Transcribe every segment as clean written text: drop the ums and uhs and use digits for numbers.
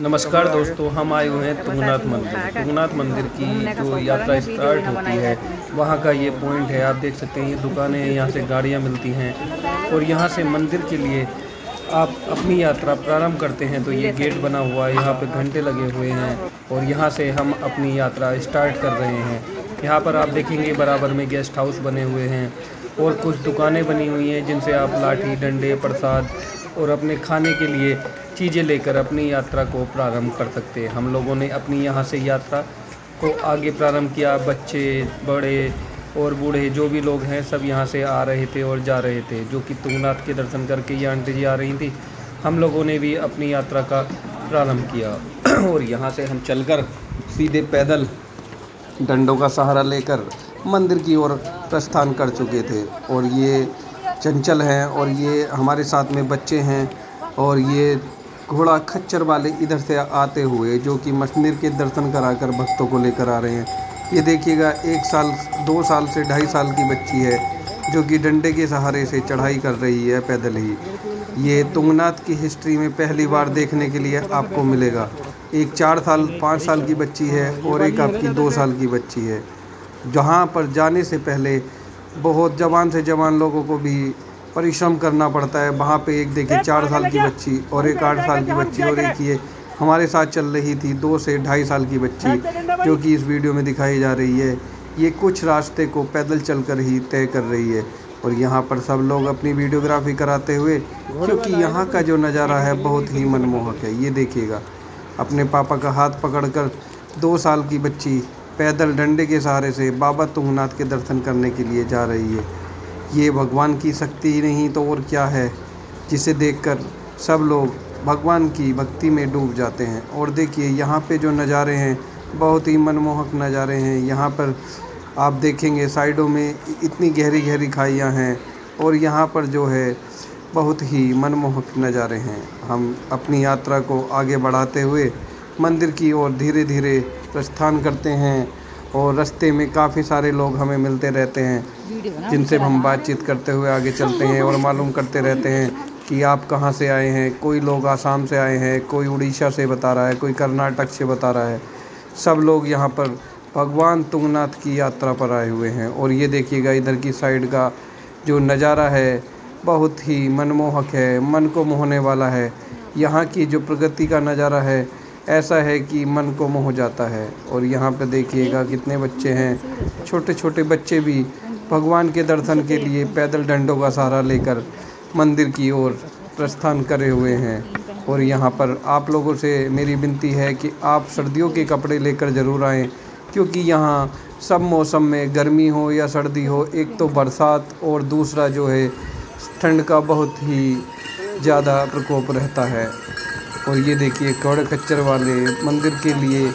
नमस्कार दोस्तों, हम आए हुए हैं तुंगनाथ मंदिर। तुंगनाथ मंदिर की जो यात्रा स्टार्ट होती है वहाँ का ये पॉइंट है। आप देख सकते हैं ये दुकानें हैं, यहाँ से गाड़ियाँ मिलती हैं और यहाँ से मंदिर के लिए आप अपनी यात्रा प्रारंभ करते हैं। तो ये गेट बना हुआ है, यहाँ पे घंटे लगे हुए हैं और यहाँ से हम अपनी यात्रा स्टार्ट कर रहे हैं। यहाँ पर आप देखेंगे बराबर में गेस्ट हाउस बने हुए हैं और कुछ दुकानें बनी हुई हैं जिनसे आप लाठी, डंडे, प्रसाद और अपने खाने के लिए चीज़ें लेकर अपनी यात्रा को प्रारंभ कर सकते हैं। हम लोगों ने अपनी यहाँ से यात्रा को आगे प्रारंभ किया। बच्चे, बड़े और बूढ़े जो भी लोग हैं सब यहाँ से आ रहे थे और जा रहे थे, जो कि तुंगनाथ के दर्शन करके ये आंटी जी आ रही थी। हम लोगों ने भी अपनी यात्रा का प्रारंभ किया और यहाँ से हम चलकर सीधे पैदल डंडों का सहारा लेकर मंदिर की ओर प्रस्थान कर चुके थे। और ये चंचल हैं और ये हमारे साथ में बच्चे हैं और ये घोड़ा खच्चर वाले इधर से आते हुए जो कि मंदिर के दर्शन कराकर भक्तों को लेकर आ रहे हैं। ये देखिएगा 1 साल, 2 साल से 2.5 साल की बच्ची है जो कि डंडे के सहारे से चढ़ाई कर रही है पैदल ही। ये तुंगनाथ की हिस्ट्री में पहली बार देखने के लिए आपको मिलेगा। एक 4 साल 5 साल की बच्ची है और एक आपकी 2 साल की बच्ची है। जहाँ पर जाने से पहले बहुत जवान से जवान लोगों को भी परिश्रम करना पड़ता है। वहाँ पे एक देखिए 4 साल की बच्ची और एक 8 साल की बच्ची और एक ये हमारे साथ चल रही थी 2 से 2.5 साल की बच्ची जो कि इस वीडियो में दिखाई जा रही है। ये कुछ रास्ते को पैदल चलकर ही तय कर रही है और यहाँ पर सब लोग अपनी वीडियोग्राफी कराते हुए, क्योंकि यहाँ का जो नज़ारा है बहुत ही मनमोहक है। ये देखिएगा अपने पापा का हाथ पकड़कर 2 साल की बच्ची पैदल डंडे के सहारे से बाबा तुंगनाथ के दर्शन करने के लिए जा रही है। ये भगवान की शक्ति ही नहीं तो और क्या है, जिसे देखकर सब लोग भगवान की भक्ति में डूब जाते हैं। और देखिए यहाँ पे जो नज़ारे हैं बहुत ही मनमोहक नज़ारे हैं। यहाँ पर आप देखेंगे साइडों में इतनी गहरी गहरी खाइयाँ हैं और यहाँ पर जो है बहुत ही मनमोहक नज़ारे हैं। हम अपनी यात्रा को आगे बढ़ाते हुए मंदिर की ओर धीरे धीरे प्रस्थान करते हैं और रास्ते में काफ़ी सारे लोग हमें मिलते रहते हैं जिनसे हम बातचीत करते हुए आगे चलते हैं और मालूम करते रहते हैं कि आप कहाँ से आए हैं। कोई लोग आसाम से आए हैं, कोई उड़ीसा से बता रहा है, कोई कर्नाटक से बता रहा है। सब लोग यहाँ पर भगवान तुंगनाथ की यात्रा पर आए हुए हैं। और ये देखिएगा इधर की साइड का जो नज़ारा है बहुत ही मनमोहक है, मन को मोहने वाला है। यहाँ की जो प्रगति का नज़ारा है ऐसा है कि मन को मोह जाता है। और यहाँ पे देखिएगा कितने बच्चे हैं, छोटे छोटे बच्चे भी भगवान के दर्शन के लिए पैदल डंडों का सहारा लेकर मंदिर की ओर प्रस्थान करे हुए हैं। और यहाँ पर आप लोगों से मेरी विनती है कि आप सर्दियों के कपड़े लेकर ज़रूर आएँ, क्योंकि यहाँ सब मौसम में गर्मी हो या सर्दी हो, एक तो बरसात और दूसरा जो है ठंड का बहुत ही ज़्यादा प्रकोप रहता है। और ये देखिए घोड़े खच्चर वाले मंदिर के लिए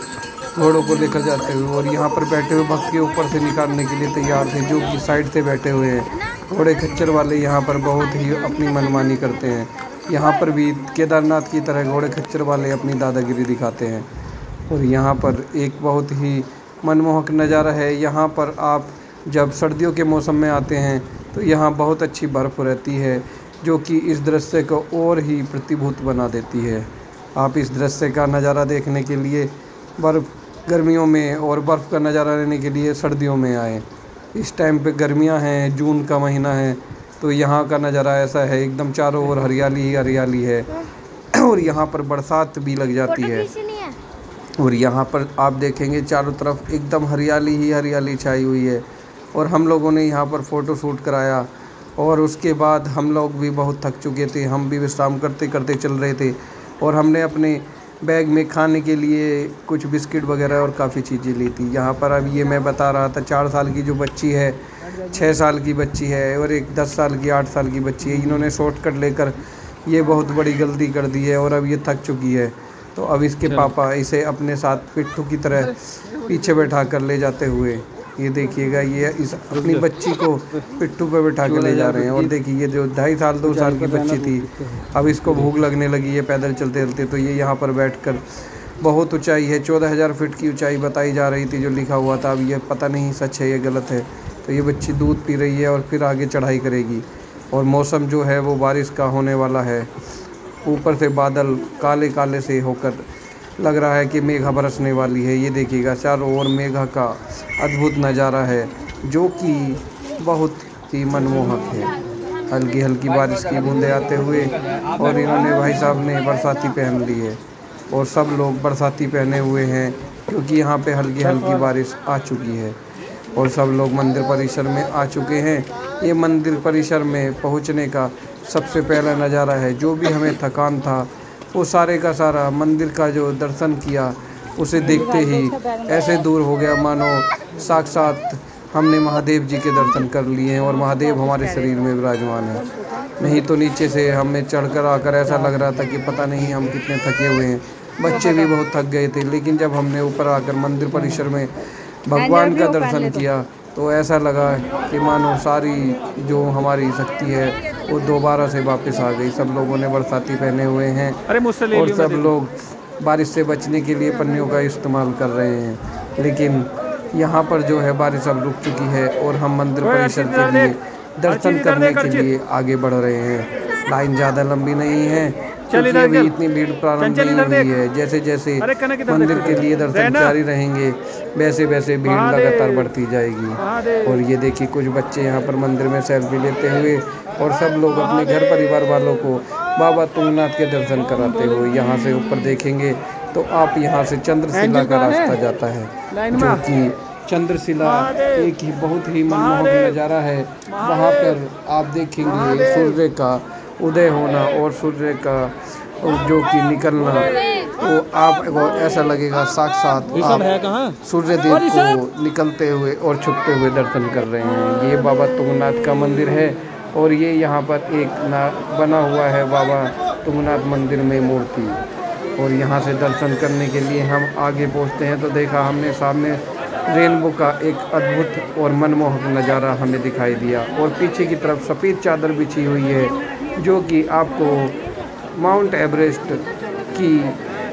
घोड़ों को लेकर जाते हुए और यहाँ पर बैठे हुए भक्त के ऊपर से निकालने के लिए तैयार थे, जो कि साइड से बैठे हुए हैं। घोड़े खच्चर वाले यहाँ पर बहुत ही अपनी मनमानी करते हैं। यहाँ पर भी केदारनाथ की तरह घोड़े खच्चर वाले अपनी दादागिरी दिखाते हैं। और यहाँ पर एक बहुत ही मनमोहक नज़ारा है। यहाँ पर आप जब सर्दियों के मौसम में आते हैं तो यहाँ बहुत अच्छी बर्फ़ रहती है, जो कि इस दृश्य को और ही प्रतिभूत बना देती है। आप इस दृश्य का नज़ारा देखने के लिए बर्फ़ गर्मियों में और बर्फ़ का नज़ारा लेने के लिए सर्दियों में आए। इस टाइम पे गर्मियां हैं, जून का महीना है, तो यहाँ का नज़ारा ऐसा है एकदम चारों ओर हरियाली ही हरियाली है। और यहाँ पर बरसात भी लग जाती है और यहाँ पर आप देखेंगे चारों तरफ एकदम हरियाली ही हरियाली छाई हुई है। और हम लोगों ने यहाँ पर फ़ोटो शूट कराया और उसके बाद हम लोग भी बहुत थक चुके थे। हम भी विश्राम करते करते चल रहे थे और हमने अपने बैग में खाने के लिए कुछ बिस्किट वगैरह और काफ़ी चीज़ें ली थी। यहाँ पर अब ये मैं बता रहा था 4 साल की जो बच्ची है, 6 साल की बच्ची है और एक 10 साल की 8 साल की बच्ची है। इन्होंने शॉर्टकट लेकर ये बहुत बड़ी गलती कर दी है और अब ये थक चुकी है। तो अब इसके पापा इसे अपने साथ पिट्ठू की तरह पीछे बैठा कर ले जाते हुए, ये देखिएगा ये इस अपनी बच्ची को पिट्ठू पे बैठा के ले जा रहे हैं। और देखिए ये जो 2.5 साल 2 साल की बच्ची थी, अब इसको भूख लगने लगी है पैदल चलते चलते, तो ये यहाँ पर बैठकर बहुत ऊंचाई है, 14,000 फीट की ऊंचाई बताई जा रही थी जो लिखा हुआ था। अब ये पता नहीं सच है या गलत है। तो ये बच्ची दूध पी रही है और फिर आगे चढ़ाई करेगी। और मौसम जो है वो बारिश का होने वाला है। ऊपर से बादल काले काले से होकर लग रहा है कि मेघा बरसने वाली है। ये देखिएगा चारों ओर मेघा का अद्भुत नज़ारा है जो कि बहुत ही मनमोहक है। हल्की हल्की बारिश की बूंदें आते हुए और इन्होंने भाई साहब ने बरसाती पहन ली है और सब लोग बरसाती पहने हुए हैं क्योंकि यहाँ पे हल्की हल्की बारिश आ चुकी है और सब लोग मंदिर परिसर में आ चुके हैं। ये मंदिर परिसर में पहुँचने का सबसे पहला नज़ारा है। जो भी हमें थकान था वो सारे का सारा मंदिर का जो दर्शन किया उसे देखते ही ऐसे दूर हो गया मानो साक्षात हमने महादेव जी के दर्शन कर लिए हैं और महादेव हमारे शरीर में विराजमान है। नहीं तो नीचे से हमें चढ़कर आकर ऐसा लग रहा था कि पता नहीं हम कितने थके हुए हैं। बच्चे भी बहुत थक गए थे, लेकिन जब हमने ऊपर आकर मंदिर परिसर में भगवान का दर्शन किया तो ऐसा लगा कि मानो सारी जो हमारी शक्ति है वो दोबारा से वापस आ गई। सब लोगों ने बरसाती पहने हुए हैं और सब लोग बारिश से बचने के लिए पन्नियों का इस्तेमाल कर रहे हैं। लेकिन यहाँ पर जो है बारिश अब रुक चुकी है और हम मंदिर परिसर के लिए दर्शन करने के लिए आगे बढ़ रहे हैं। लाइन ज़्यादा लंबी नहीं है क्योंकि अभी इतनी भीड़ प्रारंभ नहीं हुई है। जैसे जैसे मंदिर के लिए दर्शन जारी रहेंगे वैसे वैसे भीड़ लगातार बढ़ती जाएगी। और ये देखिए कुछ बच्चे यहाँ पर मंदिर में सेल्फी लेते हुए और सब लोग अपने घर परिवार वालों को बाबा तुंगनाथ के दर्शन कराते हुए। यहाँ से ऊपर देखेंगे तो आप यहाँ से चंद्रशिला का रास्ता जाता है जो कि चंद्रशिला एक ही बहुत ही मनमोहक नज़ारा है। वहाँ पर आप देखेंगे सूर्य का उदय होना और सूर्य का जो कि निकलना, तो आपको ऐसा लगेगा साक्षात आप सूर्य देव को निकलते हुए और छुपते हुए दर्शन कर रहे हैं। ये बाबा तुंगनाथ का मंदिर है और ये यहाँ पर एक बना हुआ है बाबा तुंगनाथ मंदिर में मूर्ति। और यहाँ से दर्शन करने के लिए हम आगे पहुँचते हैं तो देखा हमने सामने रेनबो का एक अद्भुत और मनमोहक नज़ारा हमें दिखाई दिया और पीछे की तरफ सफ़ेद चादर बिछी हुई है जो कि आपको माउंट एवरेस्ट की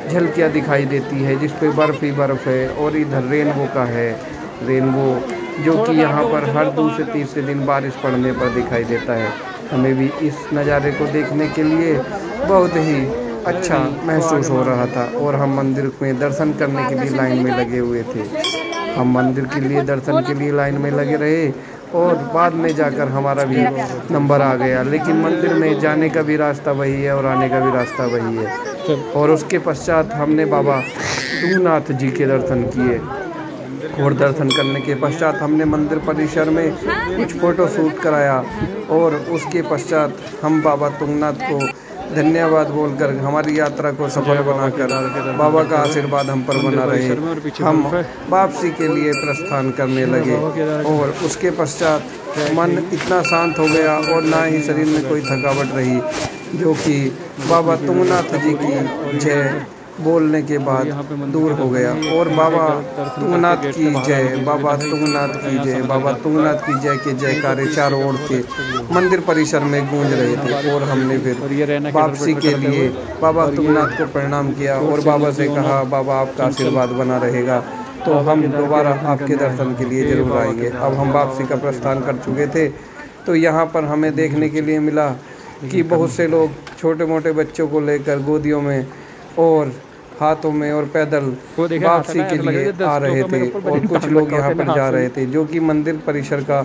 झलकियाँ दिखाई देती है जिस पे बर्फ़ ही बर्फ़ है। और इधर रेनबो का है रेनबो जो कि यहाँ पर हर दूसरे तीसरे दिन बारिश पड़ने पर दिखाई देता है। हमें भी इस नज़ारे को देखने के लिए बहुत ही अच्छा महसूस हो रहा था और हम मंदिर में दर्शन करने के लिए लाइन में लगे हुए थे। हम मंदिर के लिए दर्शन के लिए लाइन में लगे रहे और बाद में जाकर हमारा भी नंबर आ गया। लेकिन मंदिर में जाने का भी रास्ता वही है और आने का भी रास्ता वही है। और उसके पश्चात हमने बाबा तुंगनाथ जी के दर्शन किए और दर्शन करने के पश्चात हमने मंदिर परिसर में कुछ फ़ोटो शूट कराया और उसके पश्चात हम बाबा तुंगनाथ को धन्यवाद बोलकर हमारी यात्रा को सफल बनाकर बाबा का आशीर्वाद हम पर बना रहे। हम वापसी के लिए प्रस्थान करने लगे और उसके पश्चात मन इतना शांत हो गया और ना ही शरीर में कोई थकावट रही जो कि बाबा तुंगनाथ जी की जय बोलने के बाद दूर हो गया। और बाबा तुंगनाथ की जय, बाबा तुंगनाथ की जय, बाबा तुंगनाथ की जय के जयकारे चारों ओर के मंदिर परिसर में गूंज रहे थे। और हमने फिर वापसी के लिए बाबा तुंगनाथ को प्रणाम किया और बाबा से कहा बाबा आपका आशीर्वाद बना रहेगा तो हम दोबारा आपके दर्शन के लिए जरूर आएंगे। अब हम वापसी का प्रस्थान कर चुके थे तो यहाँ पर हमें देखने के लिए मिला कि बहुत से लोग छोटे मोटे बच्चों को लेकर गोदियों में और हाथों में और पैदल वापसी के लिए आ रहे थे और कुछ लोग यहाँ पर जा रहे थे जो कि मंदिर परिसर का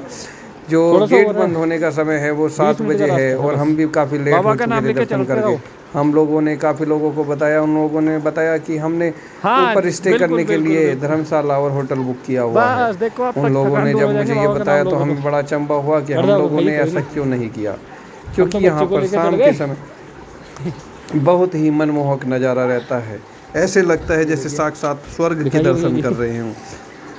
जो गेट बंद होने का समय है वो 7 बजे है। और हम भी काफ़ी लेट हो चुके थे दर्शन करके। हम लोगों ने काफ़ी लोगों को बताया, उन लोगों ने बताया कि हमने ऊपर स्टे करने के लिए धर्मशाला और होटल बुक किया हुआ है। उन लोगों ने जब मुझे ये बताया तो हमें बड़ा अचंभा हुआ कि हम लोगों ने ऐसा क्यों नहीं किया, क्योंकि यहाँ पर शाम के समय बहुत ही मनमोहक नज़ारा रहता है। ऐसे लगता है जैसे साक्षात स्वर्ग के दर्शन कर रहे हों।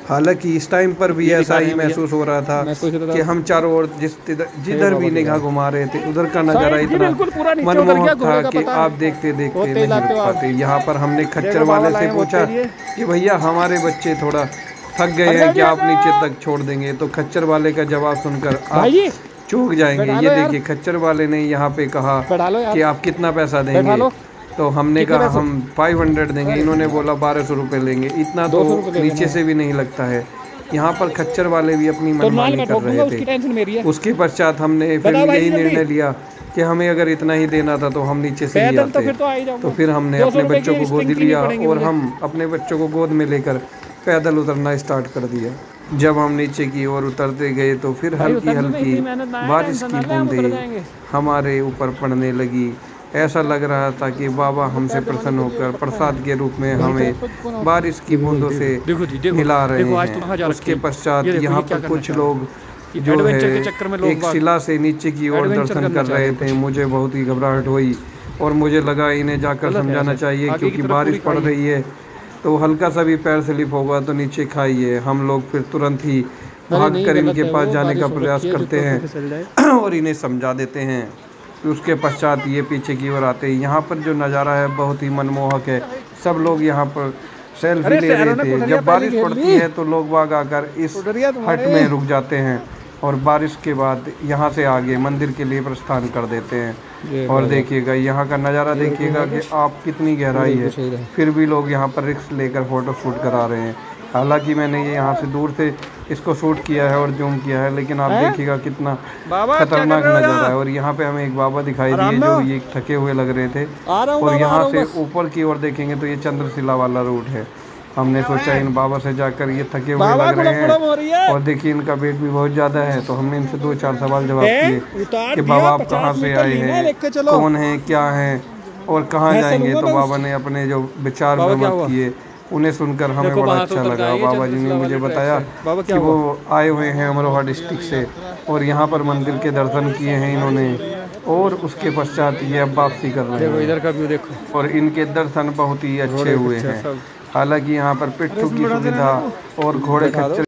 हालांकि इस टाइम पर भी ऐसा ही महसूस हो रहा था कि हम चारों ओर जिधर भी निगाह घुमा रहे थे उधर का नज़ारा इतना मनमोहक था कि आप देखते देखते नहीं रुक पाते। यहाँ पर हमने खच्चर वाले से पूछा कि भैया हमारे बच्चे थोड़ा थक गए हैं, क्या आप नीचे तक छोड़ देंगे? तो खच्चर वाले का जवाब सुनकर आप चौंक जाएंगे। ये देखिए खच्चर वाले ने यहाँ पे कहा कि आप कितना पैसा देंगे? तो हमने कहा हम 500 देंगे। इन्होंने बोला 1200 रुपये लेंगे। इतना तो नीचे से भी नहीं लगता है। यहाँ पर खच्चर वाले भी अपनी मनमानी कर रहे थे। उसके पश्चात हमने फिर यही निर्णय लिया कि हमें अगर इतना ही देना था तो हम नीचे से ही आते। तो फिर हमने अपने बच्चों को गोद लिया और हम अपने बच्चों को गोद में लेकर पैदल उतरना स्टार्ट कर दिया। जब हम नीचे की ओर उतरते गए तो फिर हल्की हल्की बारिश की बूंदें हमारे ऊपर पड़ने लगी। ऐसा लग रहा था कि बाबा हमसे प्रसन्न होकर प्रसाद के रूप में हमें बारिश की बूंदों से हिला रहे हैं। उसके पश्चात यहाँ पर कुछ लोग जो है एक शिला से नीचे की ओर दर्शन कर रहे थे। मुझे बहुत ही घबराहट हुई और मुझे लगा इन्हें जाकर समझाना चाहिए, क्योंकि बारिश पड़ रही है तो हल्का सा भी पैर स्लिप होगा तो नीचे खाइए। हम लोग फिर तुरंत ही भागकर इनके पास जाने का प्रयास करते हैं और इन्हें समझा देते हैं। उसके पश्चात ये पीछे की ओर आते हैं। यहाँ पर जो नज़ारा है बहुत ही मनमोहक है। सब लोग यहाँ पर सेल्फी ले रहे थे। जब बारिश पड़ती है तो लोग बाग आकर इस हट में रुक जाते हैं और बारिश के बाद यहाँ से आगे मंदिर के लिए प्रस्थान कर देते हैं। और देखिएगा यहाँ का नज़ारा, देखिएगा कि आप कितनी गहराई है, फिर भी लोग यहाँ पर रिस्क लेकर फ़ोटो शूट करा रहे हैं। हालांकि मैंने ये यहाँ से दूर से इसको शूट किया है और जूम किया है, लेकिन आप देखिएगा कितना खतरनाक नज़ारा है। और यहाँ पे हमें एक बाबा दिखाई दिए जो ये थके हुए लग रहे थे। और यहाँ से ऊपर की ओर देखेंगे तो ये चंद्रशिला वाला रूट है। हमने सोचा इन बाबा से जाकर, ये थके हुए लग रहे हैं और देखिए इनका वेट भी बहुत ज़्यादा है। तो हमने इनसे 2-4 सवाल जवाब किए कि बाबा आप कहाँ से आए हैं, कौन हैं, क्या हैं और कहाँ जाएंगे। तो बाबा ने अपने जो विचार विमर्श किए उन्हें सुनकर हमें बड़ा अच्छा लगा। बाबा जी ने मुझे बताया कि वो आए हुए हैं अमरोहा डिस्ट्रिक्ट से और यहाँ पर मंदिर के दर्शन किए हैं इन्होंने और उसके पश्चात ये अब वापसी कर रहे हैं। इधर का व्यू देखो। और इनके दर्शन बहुत ही अच्छे हुए हैं। हालांकि यहाँ पर पिट्ठू की सुविधा और घोड़े खच्चर